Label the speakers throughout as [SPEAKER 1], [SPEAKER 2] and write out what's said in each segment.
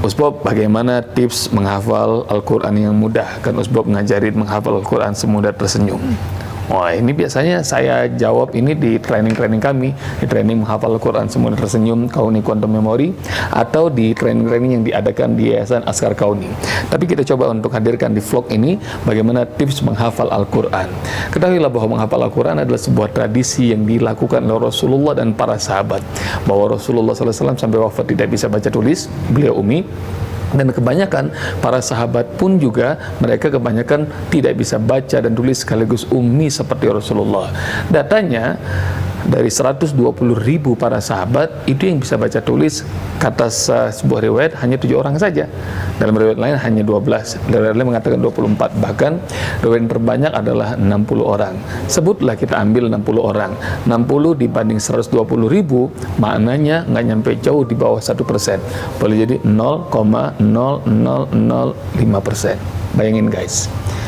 [SPEAKER 1] Usbob, bagaimana tips menghafal Al-Quran yang mudah? Kan Usbob ngajarin menghafal Al-Quran semudah tersenyum. Wah, ini biasanya saya jawab ini di training-training kami, di training menghafal Al-Quran semudah tersenyum Kauni Quantum Memory, atau di training-training yang diadakan di Yayasan Askar Kauni. Tapi kita coba untuk hadirkan di vlog ini bagaimana tips menghafal Al-Quran. Ketahuilah bahwa menghafal Al-Quran adalah sebuah tradisi yang dilakukan oleh Rasulullah dan para sahabat. Bahwa Rasulullah SAW sampai wafat tidak bisa baca tulis, beliau umi. Dan kebanyakan para sahabat pun juga mereka kebanyakan tidak bisa baca dan tulis sekaligus ummi seperti Rasulullah. Datanya dari 120.000 para sahabat itu yang bisa baca tulis, kata sebuah riwayat hanya 7 orang saja. Dalam riwayat lain hanya 12. Riwayat lain mengatakan 24. Bahkan riwayat yang terbanyak adalah 60 orang. Sebutlah kita ambil 60 orang. 60 dibanding 120.000 maknanya nggak nyampe jauh di bawah 1%. Boleh jadi 0,0005%. Bayangin guys.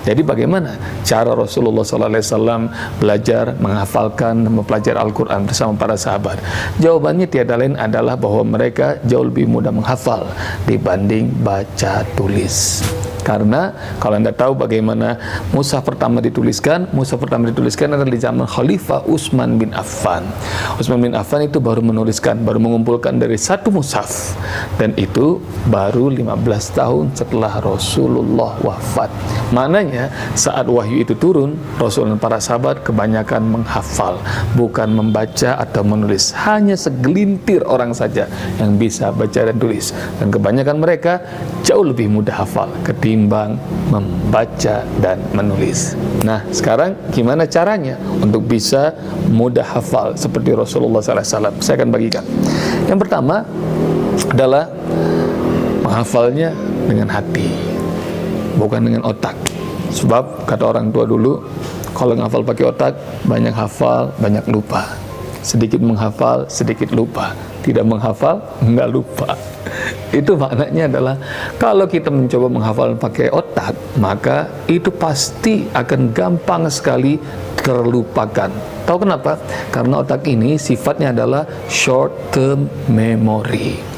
[SPEAKER 1] Jadi bagaimana cara Rasulullah SAW belajar, menghafalkan, mempelajari Al-Quran bersama para sahabat? Jawabannya tiada lain adalah bahwa mereka jauh lebih mudah menghafal dibanding baca tulis. Karena kalau Anda tahu bagaimana mushaf pertama dituliskan adalah di zaman Khalifah Utsman bin Affan. Utsman bin Affan itu baru menuliskan, baru mengumpulkan dari satu mushaf, dan itu baru 15 tahun setelah Rasulullah wafat. Maknanya saat wahyu itu turun, Rasul dan para sahabat kebanyakan menghafal, bukan membaca atau menulis. Hanya segelintir orang saja yang bisa baca dan tulis, dan kebanyakan mereka jauh lebih mudah hafal ketimbang membaca dan menulis. Nah, sekarang gimana caranya untuk bisa mudah hafal seperti Rasulullah SAW? Saya akan bagikan. Yang pertama adalah menghafalnya dengan hati, bukan dengan otak. Sebab kata orang tua dulu, kalau menghafal pakai otak, banyak hafal, banyak lupa. Sedikit menghafal, sedikit lupa. Tidak menghafal, enggak lupa. Itu maknanya adalah kalau kita mencoba menghafal pakai otak, maka itu pasti akan gampang sekali terlupakan. Tahu kenapa? Karena otak ini sifatnya adalah short term memory.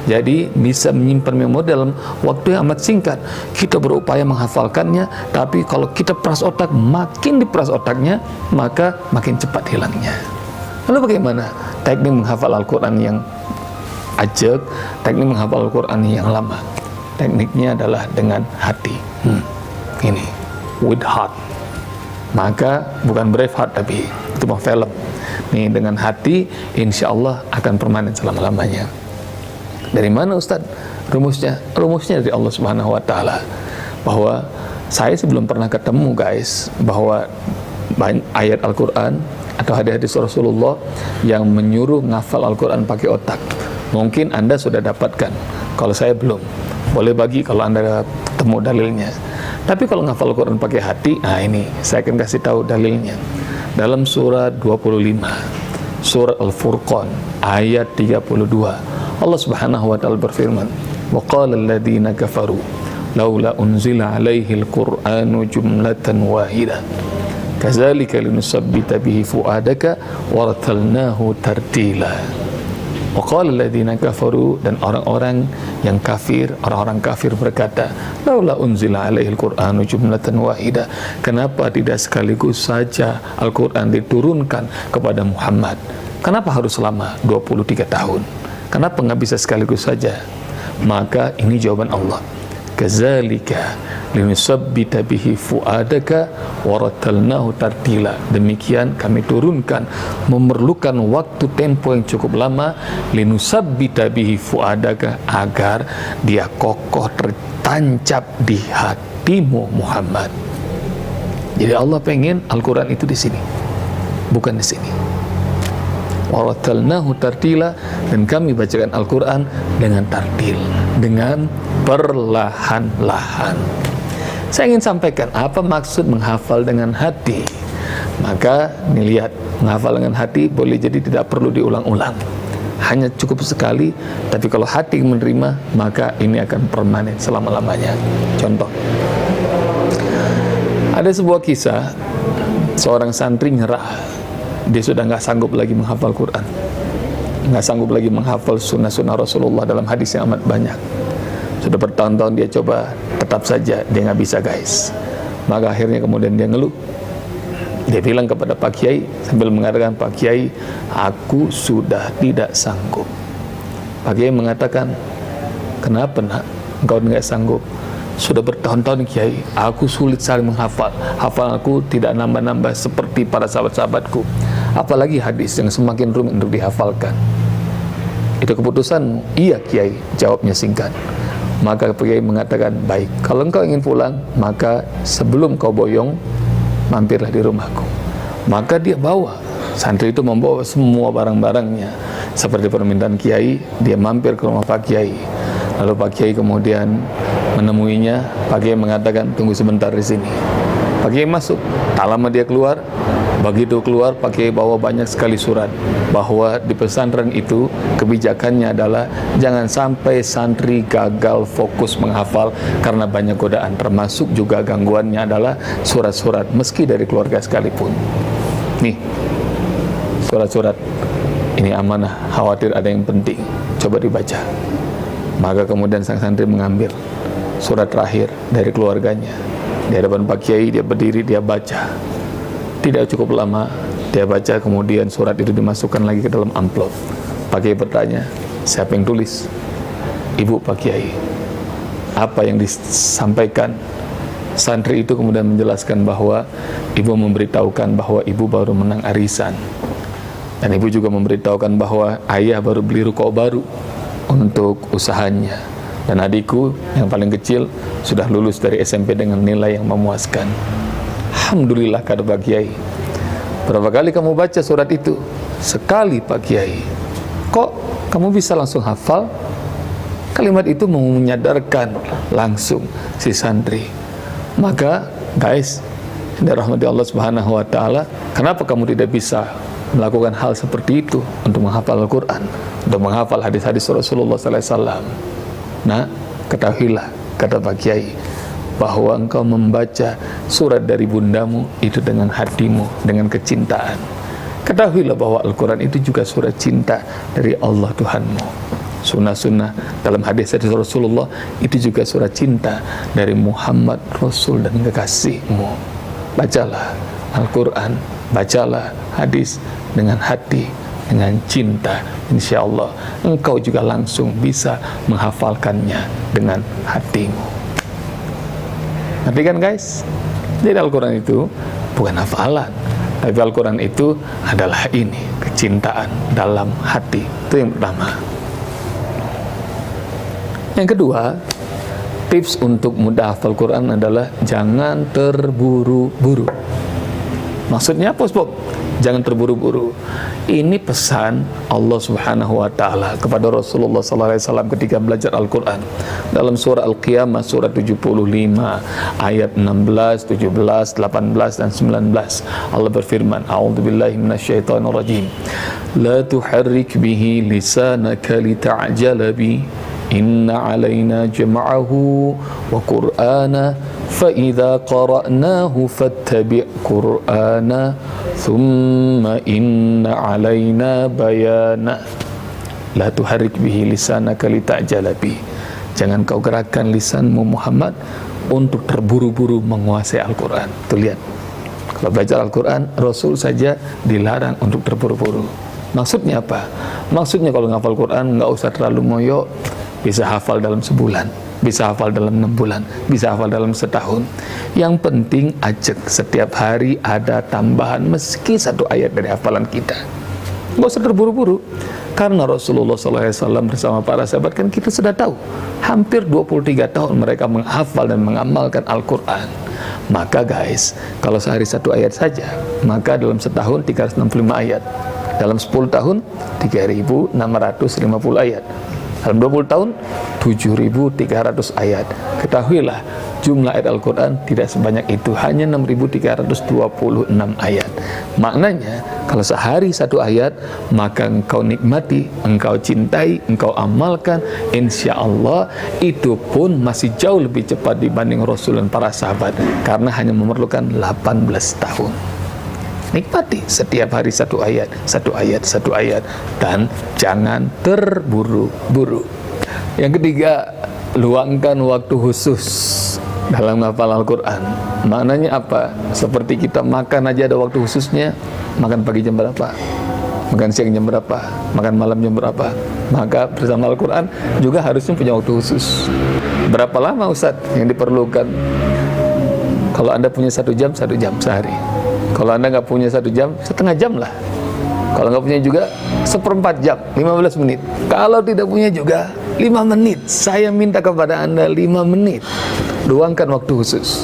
[SPEAKER 1] Jadi bisa menyimpan memori dalam waktu yang amat singkat. Kita berupaya menghafalkannya, tapi kalau kita peras otak, makin diperas otaknya, maka makin cepat hilangnya. Lalu bagaimana teknik menghafal Al-Quran yang ajak, teknik menghafal Al-Quran yang lama? Tekniknya adalah dengan hati. Ini, with heart. Maka bukan Braveheart, tapi itu mah film. Nih, dengan hati, insya Allah akan permanen selama-lamanya. Dari mana Ustaz rumusnya? Rumusnya dari Allah Subhanahu wa Ta'ala. Bahwa saya sebelum pernah ketemu guys, bahwa ayat Al-Quran atau hadis-hadis Rasulullah yang menyuruh ngafal Al-Quran pakai otak. Mungkin Anda sudah dapatkan, kalau saya belum. Boleh bagi kalau Anda ketemu dalilnya. Tapi kalau ngafal Al-Quran pakai hati, nah ini saya akan kasih tahu dalilnya. Dalam surah 25, surah Al-Furqan, ayat 32, Allah Subhanahu wa Ta'ala berfirman, wa qala alladhina kafaru laula unzila alaihi al-Qur'anu jumlatan wahidah kadzalika linusabbita bihi fuadaka warathalnahu tartila. Wa qala alladhina kafaru, dan orang-orang yang kafir, orang-orang kafir berkata, laula unzila alaihi al-Qur'anu jumlatan wahidah, kenapa tidak sekaligus saja Al-Qur'an diturunkan kepada Muhammad? Kenapa harus lama 23 tahun? Kenapa nggak bisa sekaligus saja? Maka ini jawaban Allah. Kadzalika linusabbita bihi fuadaka warattalnahu tartila. Demikian kami turunkan, memerlukan waktu tempo yang cukup lama, linusabbita bihi fuadaka, agar dia kokoh tertancap di hatimu Muhammad. Jadi Allah pengen Al-Quran itu di sini, bukan di sini. Warattalnahu tartila, dan kami bacakan Al-Quran dengan tartil, dengan perlahan-lahan. Saya ingin sampaikan apa maksud menghafal dengan hati. Maka nih lihat, menghafal dengan hati boleh jadi tidak perlu diulang-ulang, hanya cukup sekali. Tapi kalau hati menerima, maka ini akan permanen selama-lamanya. Contoh, ada sebuah kisah, seorang santri nyerah. Dia sudah nggak sanggup lagi menghafal Quran, nggak sanggup lagi menghafal sunnah-sunnah Rasulullah dalam hadis yang amat banyak. Sudah bertahun-tahun dia coba, tetap saja dia nggak bisa guys. Maka akhirnya kemudian dia ngeluh. Dia bilang kepada Pak Kiai sambil mengatakan, Pak Kiai, aku sudah tidak sanggup. Pak Kiai mengatakan, kenapa nak engkau tidak sanggup? Sudah bertahun-tahun Kiai, aku sulit sekali menghafal. Hafalan aku tidak nambah-nambah seperti para sahabat-sahabatku. Apalagi hadis yang semakin rumit untuk dihafalkan. Itu keputusanmu? Iya Kiai, jawabnya singkat. Maka Kiai mengatakan, baik, kalau engkau ingin pulang, maka sebelum kau boyong, mampirlah di rumahku. Maka dia bawa, santri itu membawa semua barang-barangnya. Seperti permintaan Kiai, dia mampir ke rumah Pak Kiai. Lalu Pak Kiai kemudian menemuinya. Pak Kiai mengatakan, tunggu sebentar di sini. Pak Kiai masuk, tak lama dia keluar. Begitu keluar, Pak Kiai bawa banyak sekali surat bahwa di pesantren itu kebijakannya adalah jangan sampai santri gagal fokus menghafal karena banyak godaan, termasuk juga gangguannya adalah surat-surat meski dari keluarga sekalipun. Nih, surat-surat ini amanah, khawatir ada yang penting, coba dibaca. Maka kemudian sang santri mengambil surat terakhir dari keluarganya. Di hadapan Pak Kiai dia berdiri, dia baca. Tidak cukup lama dia baca, kemudian surat itu dimasukkan lagi ke dalam amplop. Pak Kiai bertanya, siapa yang tulis? Ibu Pak Kiai. Apa yang disampaikan? Santri itu kemudian menjelaskan bahwa ibu memberitahukan bahwa ibu baru menang arisan. Dan ibu juga memberitahukan bahwa ayah baru beli ruko baru untuk usahanya. Dan adikku yang paling kecil sudah lulus dari SMP dengan nilai yang memuaskan. Alhamdulillah, kata Pak Kiai. Berapa kali kamu baca surat itu? Sekali Pak Kiai. Kok kamu bisa langsung hafal? Kalimat itu menyadarkan langsung si santri. Maka guys, dari rahmati Allah Subhanahu wa taala, kenapa kamu tidak bisa melakukan hal seperti itu untuk menghafal Al-Quran, untuk menghafal hadis-hadis Rasulullah sallallahu alaihi wasallam? Nah, ketahuilah, kata Pak Kiai, bahwa engkau membaca surat dari bundamu itu dengan hatimu, dengan kecintaan. Ketahuilah bahwa Al-Quran itu juga surat cinta dari Allah Tuhanmu. Sunnah-sunnah dalam hadis-hadis Rasulullah itu juga surat cinta dari Muhammad Rasul dan kekasihmu. Bacalah Al-Quran, bacalah hadis dengan hati, dengan cinta. Insya Allah engkau juga langsung bisa menghafalkannya dengan hatimu. Ngerti kan guys? Jadi Al-Quran itu bukan hafalan, tapi Al-Quran itu adalah ini, kecintaan dalam hati. Itu yang pertama. Yang kedua, tips untuk mudah hafal Quran adalah jangan terburu-buru. Maksudnya apa, Bob? Jangan terburu-buru. Ini pesan Allah Subhanahu wa taala kepada Rasulullah sallallahu alaihi wasallam ketika belajar Al-Qur'an. Dalam surah Al-Qiyamah surat 75 ayat 16, 17, 18 dan 19. Allah berfirman, A'udzubillahi minasyaitonir rajim. La tuharrik bihi lisanaka lita'jala bi. Inna 'alaina jam'ahu wa Qur'ana fa idza qara'nahu fattabi' Qur'ana thumma inna 'alaina bayana. La tuharrik bihi lisanaka lita'jala bi. Jangan kau gerakkan lisanmu Muhammad untuk terburu-buru menguasai Al-Qur'an. Tuh lihat. Kalau belajar Al-Qur'an, Rasul saja dilarang untuk terburu-buru. Maksudnya apa? Maksudnya kalau ngafal Quran nggak usah terlalu moyo. Bisa hafal dalam sebulan, bisa hafal dalam 6 bulan, bisa hafal dalam setahun. Yang penting ajak setiap hari ada tambahan meski 1 ayat dari hafalan kita. Nggak usah terburu-buru. Karena Rasulullah SAW bersama para sahabat kan kita sudah tahu, hampir 23 tahun mereka menghafal dan mengamalkan Al-Quran. Maka guys, kalau sehari 1 ayat saja, maka dalam setahun 365 ayat. Dalam 10 tahun 3.650 ayat. Dalam 20 tahun 7.300 ayat. Ketahuilah jumlah ayat Al-Quran tidak sebanyak itu, hanya 6.326 ayat. Maknanya kalau sehari 1 ayat, maka engkau nikmati, engkau cintai, engkau amalkan, insya Allah itu pun masih jauh lebih cepat dibanding Rasul dan para sahabat, karena hanya memerlukan 18 tahun. Nikmati setiap hari 1 ayat, 1 ayat, 1 ayat, dan jangan terburu-buru. Yang ketiga, luangkan waktu khusus dalam menghafal Al-Quran. Maknanya apa? Seperti kita makan aja ada waktu khususnya. Makan pagi jam berapa? Makan siang jam berapa? Makan malam jam berapa? Maka bersama Al-Quran juga harusnya punya waktu khusus. Berapa lama Ustaz yang diperlukan? Kalau Anda punya 1 jam sehari. Kalau Anda nggak punya 1 jam, setengah jam lah. Kalau nggak punya juga 1/4 jam, 15 menit. Kalau tidak punya juga 5 menit. Saya minta kepada Anda 5 menit. Luangkan waktu khusus.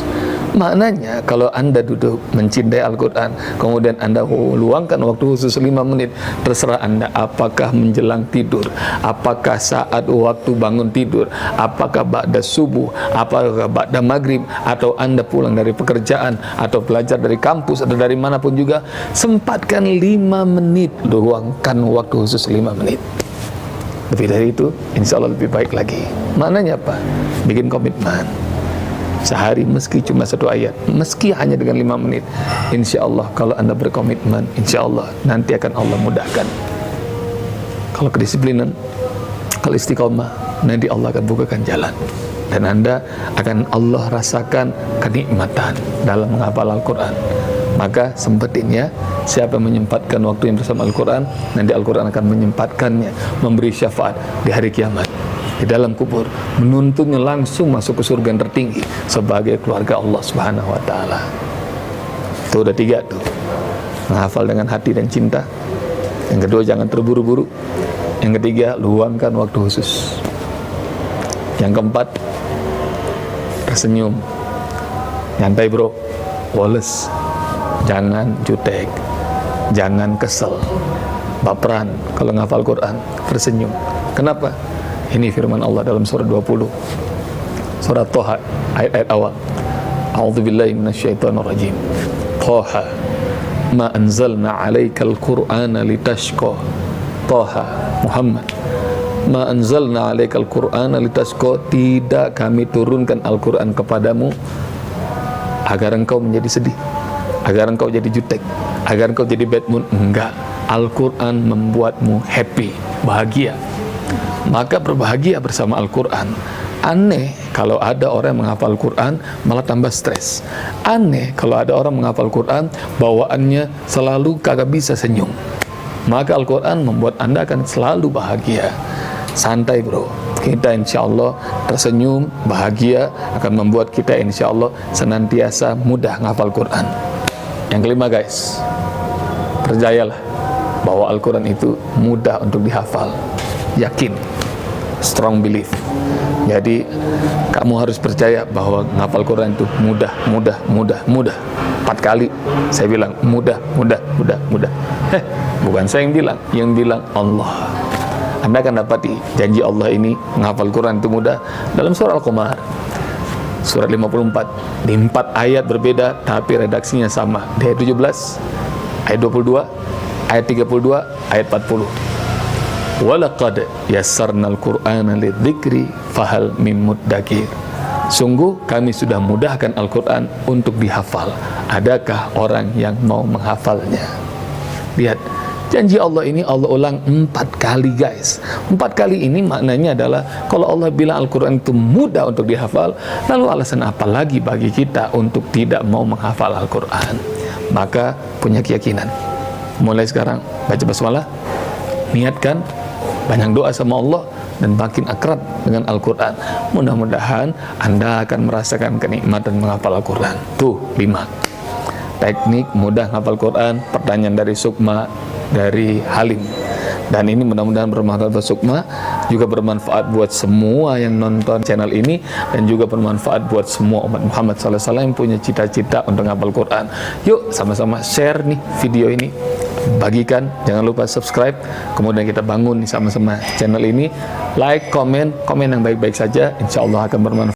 [SPEAKER 1] Maknanya kalau Anda duduk mencintai Al-Quran, kemudian Anda luangkan waktu khusus 5 menit, terserah Anda apakah menjelang tidur, apakah saat waktu bangun tidur, apakah ba'da subuh, apakah ba'da maghrib, atau Anda pulang dari pekerjaan, atau belajar dari kampus, atau dari manapun juga, sempatkan 5 menit, luangkan waktu khusus 5 menit. Lebih dari itu, insya Allah lebih baik lagi. Maknanya apa? Bikin komitmen. Sehari meski cuma 1 ayat, meski hanya dengan 5 menit, insya Allah kalau Anda berkomitmen, insya Allah nanti akan Allah mudahkan. Kalau kedisiplinan, kalau istiqomah, nanti Allah akan bukakan jalan, dan Anda akan Allah rasakan kenikmatan dalam menghafal Al-Quran. Maka sempetin ya, siapa yang menyempatkan waktu yang bersama Al-Quran, nanti Al-Quran akan menyempatkannya memberi syafaat di hari kiamat, di dalam kubur, menuntunnya langsung masuk ke surga yang tertinggi sebagai keluarga Allah Subhanahu wa Ta'ala. Itu udah 3 tuh, menghafal dengan hati dan cinta. Yang kedua, jangan terburu-buru. Yang ketiga, luangkan waktu khusus. Yang keempat, tersenyum, nyantai bro, woles, jangan jutek, jangan kesel, baperan. Kalau ngafal Quran, tersenyum. Kenapa? Ini firman Allah dalam surah 20, surah Toha, ayat-ayat awal. A'udzubillahi minasyaitonirrajim. Toha, ma anzalna 'alaikal Qur'ana litashqa. Toha, Muhammad, ma anzalna 'alaikal Qur'ana litashqa. Tidak kami turunkan Al-Quran kepadamu agar engkau menjadi sedih, agar engkau jadi jutek, agar engkau jadi bad mood. Enggak, Al-Quran membuatmu happy, bahagia. Maka berbahagia bersama Al-Quran. Aneh kalau ada orang yang menghafal Al-Quran malah tambah stres. Aneh kalau ada orang menghafal Al-Quran bawaannya selalu kagak bisa senyum. Maka Al-Quran membuat Anda akan selalu bahagia. Santai bro, kita insya Allah tersenyum, bahagia, akan membuat kita insya Allah senantiasa mudah menghafal Quran. Yang kelima guys, percayalah bahwa Al-Quran itu mudah untuk dihafal. Yakin, strong belief. Jadi kamu harus percaya bahwa menghafal Quran itu mudah. 4 kali saya bilang mudah. Bukan saya yang bilang Allah. Anda akan dapati janji Allah ini menghafal Quran itu mudah dalam surah Al-Qamar, surat 54, di 4 ayat berbeda tapi redaksinya sama. Di ayat 17, ayat 22, ayat 32, ayat 40. Walaqad yassarnal Qur'ana lidzikri fahal mim muddakir. Sungguh kami sudah mudahkan Al-Quran untuk dihafal. Adakah orang yang mau menghafalnya? Lihat, janji Allah ini Allah ulang 4 kali guys. 4 kali ini maknanya adalah kalau Allah bilang Al-Quran itu mudah untuk dihafal, lalu alasan apa lagi bagi kita untuk tidak mau menghafal Al-Quran? Maka punya keyakinan, mulai sekarang baca basmalah, niatkan, banyak doa sama Allah, dan makin akrab dengan Al-Quran. Mudah-mudahan Anda akan merasakan kenikmatan menghafal Al-Quran. Tuh 5 teknik mudah menghafal Quran. Pertanyaan dari Sukma, dari Halim. Dan ini mudah-mudahan bermanfaat buat Sukma, juga bermanfaat buat semua yang nonton channel ini, dan juga bermanfaat buat semua umat Muhammad SAW yang punya cita-cita untuk menghafal Quran. Yuk sama-sama share nih video ini, bagikan, jangan lupa subscribe, kemudian kita bangun sama-sama channel ini. Like, komen yang baik-baik saja, insya Allah akan bermanfaat.